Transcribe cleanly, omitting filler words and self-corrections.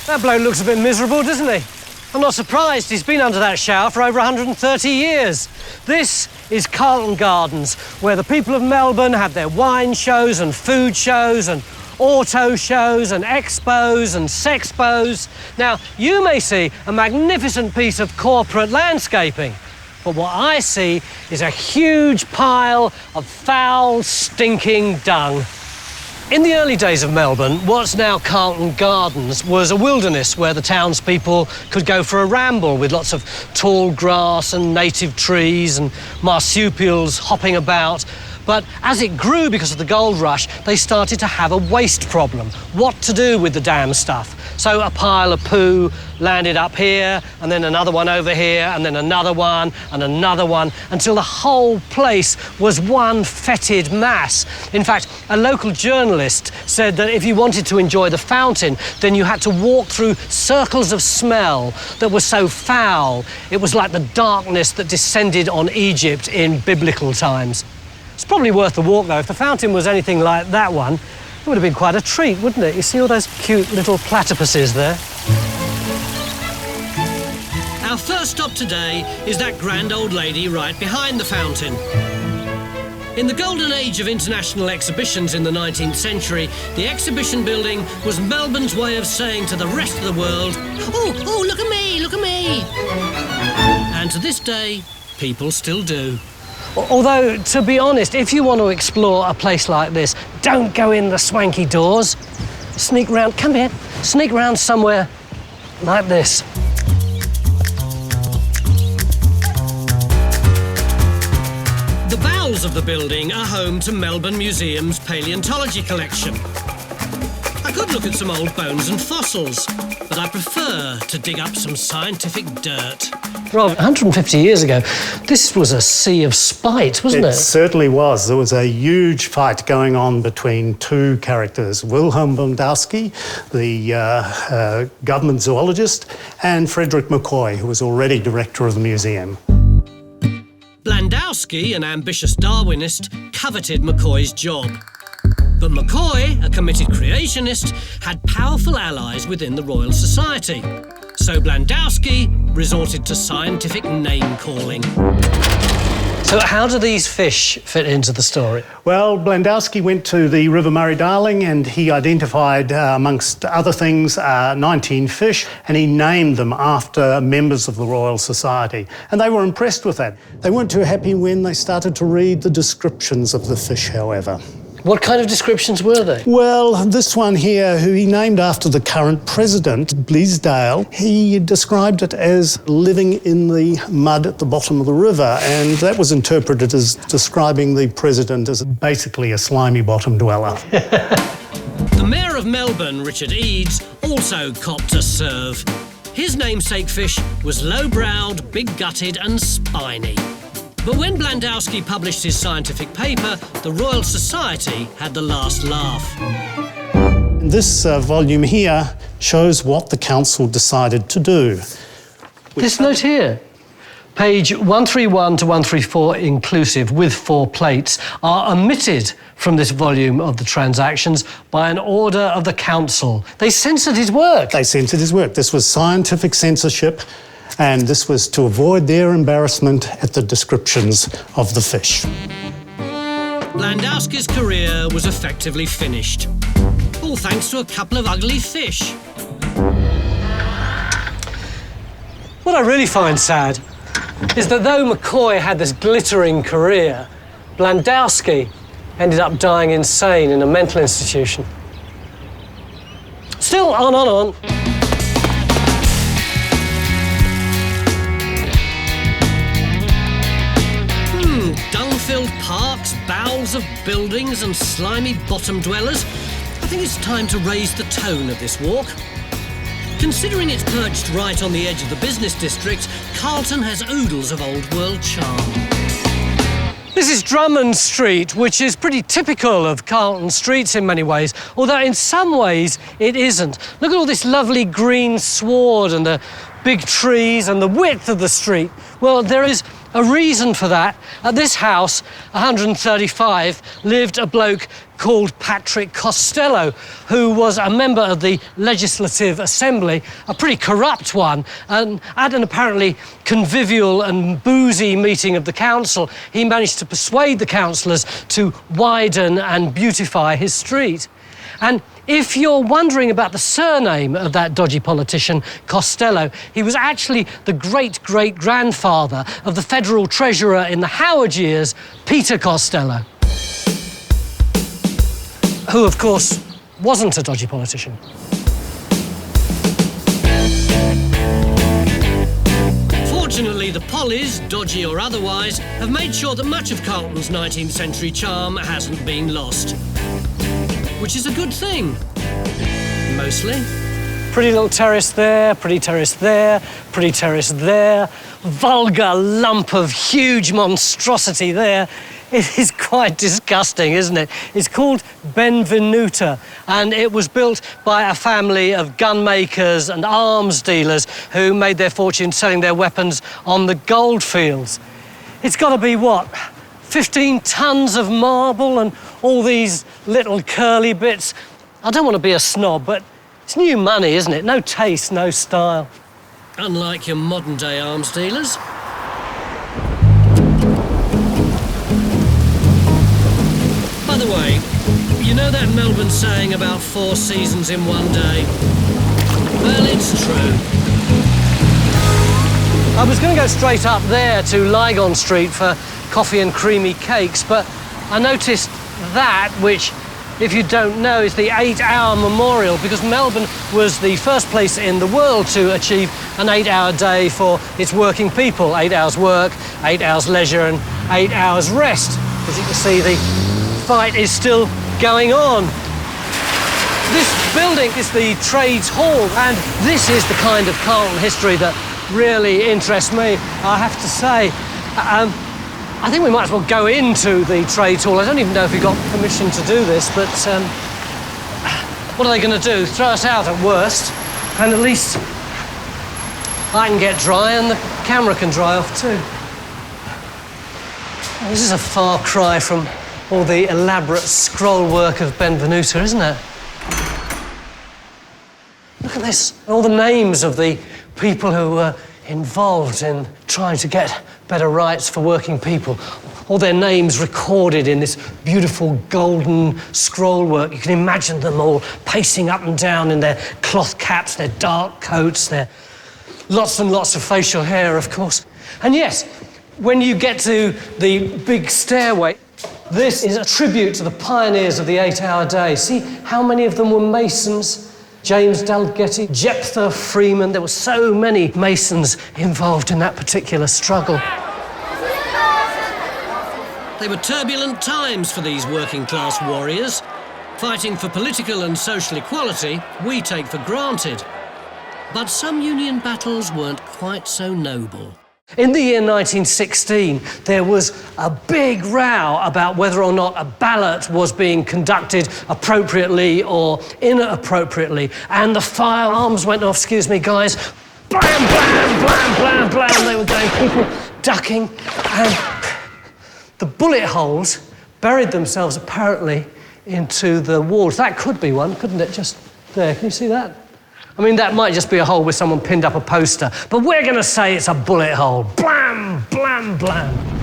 That bloke looks a bit miserable, doesn't he? I'm not surprised. He's been under that shower for over 130 years. This is Carlton Gardens, where the people of Melbourne have their wine shows and food shows and auto shows and expos and sexpos. Now, you may see a magnificent piece of corporate landscaping, but what I see is a huge pile of foul, stinking dung. In the early days of Melbourne, what's now Carlton Gardens was a wilderness where the townspeople could go for a ramble with lots of tall grass and native trees and marsupials hopping about. But as it grew because of the gold rush, they started to have a waste problem. What to do with the damn stuff? So a pile of poo landed up here, and then another one over here, and then another one, and another one, until the whole place was one fetid mass. In fact, a local journalist said that if you wanted to enjoy the fountain, then you had to walk through circles of smell that were so foul, it was like the darkness that descended on Egypt in biblical times. It's probably worth the walk, though. If the fountain was anything like that one, it would have been quite a treat, wouldn't it? You see all those cute little platypuses there? Our first stop today is that grand old lady right behind the fountain. In the golden age of international exhibitions in the 19th century, the exhibition building was Melbourne's way of saying to the rest of the world, oh, look at me, look at me. And to this day, people still do. Although, to be honest, if you want to explore a place like this, don't go in the swanky doors. Sneak round, come here, sneak round somewhere like this. The bowels of the building are home to Melbourne Museum's paleontology collection. I could look at some old bones and fossils, but I prefer to dig up some scientific dirt. Rob, 150 years ago, this was a sea of spite, wasn't it? It certainly was. There was a huge fight going on between two characters, Wilhelm Blandowski, the government zoologist, and Frederick McCoy, who was already director of the museum. Blandowski, an ambitious Darwinist, coveted McCoy's job. But McCoy, a committed creationist, had powerful allies within the Royal Society. So Blandowski resorted to scientific name-calling. So how do these fish fit into the story? Well, Blandowski went to the River Murray-Darling and he identified, amongst other things, 19 fish, and he named them after members of the Royal Society. And they were impressed with that. They weren't too happy when they started to read the descriptions of the fish, however. What kind of descriptions were they? Well, this one here, who he named after the current president, Bleasdale, he described it as living in the mud at the bottom of the river, and that was interpreted as describing the president as basically a slimy bottom dweller. The Mayor of Melbourne, Richard Eads, also copped a serve. His namesake fish was low-browed, big-gutted and spiny. But when Blandowski published his scientific paper, the Royal Society had the last laugh. This volume here shows what the council decided to do. This note here, page 131 to 134 inclusive, with 4 plates, are omitted from this volume of the transactions by an order of the council. They censored his work. They censored his work. This was scientific censorship, and this was to avoid their embarrassment at the descriptions of the fish. Blandowski's career was effectively finished, all thanks to a couple of ugly fish. What I really find sad is that though McCoy had this glittering career, Blandowski ended up dying insane in a mental institution. Still, on. Dung-filled parks, bowels of buildings and slimy bottom dwellers. I think it's time to raise the tone of this walk. Considering it's perched right on the edge of the business district, Carlton has oodles of old-world charm. This is Drummond Street, which is pretty typical of Carlton streets in many ways, although in some ways it isn't. Look at all this lovely green sward and the big trees and the width of the street. Well, there is A reason for that, at this house, 135, lived a bloke called Patrick Costello, who was a member of the Legislative Assembly, a pretty corrupt one, and at an apparently convivial and boozy meeting of the council, he managed to persuade the councillors to widen and beautify his street. And if you're wondering about the surname of that dodgy politician, Costello, he was actually the great-great-grandfather of the federal treasurer in the Howard years, Peter Costello, who, of course, wasn't a dodgy politician. Fortunately, the Pollies, dodgy or otherwise, have made sure that much of Carlton's 19th century charm hasn't been lost. Which is a good thing, mostly. Pretty little terrace there, pretty terrace there, pretty terrace there, vulgar lump of huge monstrosity there. It is quite disgusting, isn't it? It's called Benvenuta, and it was built by a family of gun makers and arms dealers who made their fortune selling their weapons on the gold fields. It's got to be, what, 15 tons of marble and all these little curly bits. I don't want to be a snob, but it's new money, isn't it? No taste, no style. Unlike your modern-day arms dealers. By the way, you know that Melbourne saying about 4 seasons in one day? Well, it's true. I was going to go straight up there to Lygon Street for coffee and creamy cakes, but I noticed that, which, if you don't know, is the 8-hour memorial, because Melbourne was the first place in the world to achieve an 8-hour day for its working people. 8 hours work, 8 hours leisure, and 8 hours rest. As you can see, the fight is still going on. This building is the Trades Hall, and this is the kind of Carlton history that really interests me, I have to say. I think we might as well go into the Trades Hall. I don't even know if we got permission to do this, but what are they going to do? Throw us out at worst, and at least I can get dry and the camera can dry off too. Well, this is a far cry from all the elaborate scroll work of Benvenuta, isn't it? Look at this, all the names of the people who were involved in trying to get better rights for working people. All their names recorded in this beautiful golden scroll work. You can imagine them all pacing up and down in their cloth caps, their dark coats, their lots and lots of facial hair, of course. And yes, when you get to the big stairway, this is a tribute to the pioneers of the 8-hour day. See how many of them were masons? James Dalgetty, Jephthah Freeman. There were so many masons involved in that particular struggle. They were turbulent times for these working-class warriors. Fighting for political and social equality, we take for granted. But some union battles weren't quite so noble. In the year 1916, there was a big row about whether or not a ballot was being conducted appropriately or inappropriately, and the firearms went off, excuse me, guys, blam, blam, blam, blam, blam, they were going, people ducking, and the bullet holes buried themselves apparently into the walls. That could be one, couldn't it? Just there, can you see that? I mean, that might just be a hole where someone pinned up a poster, but we're going to say it's a bullet hole. Blam, blam, blam.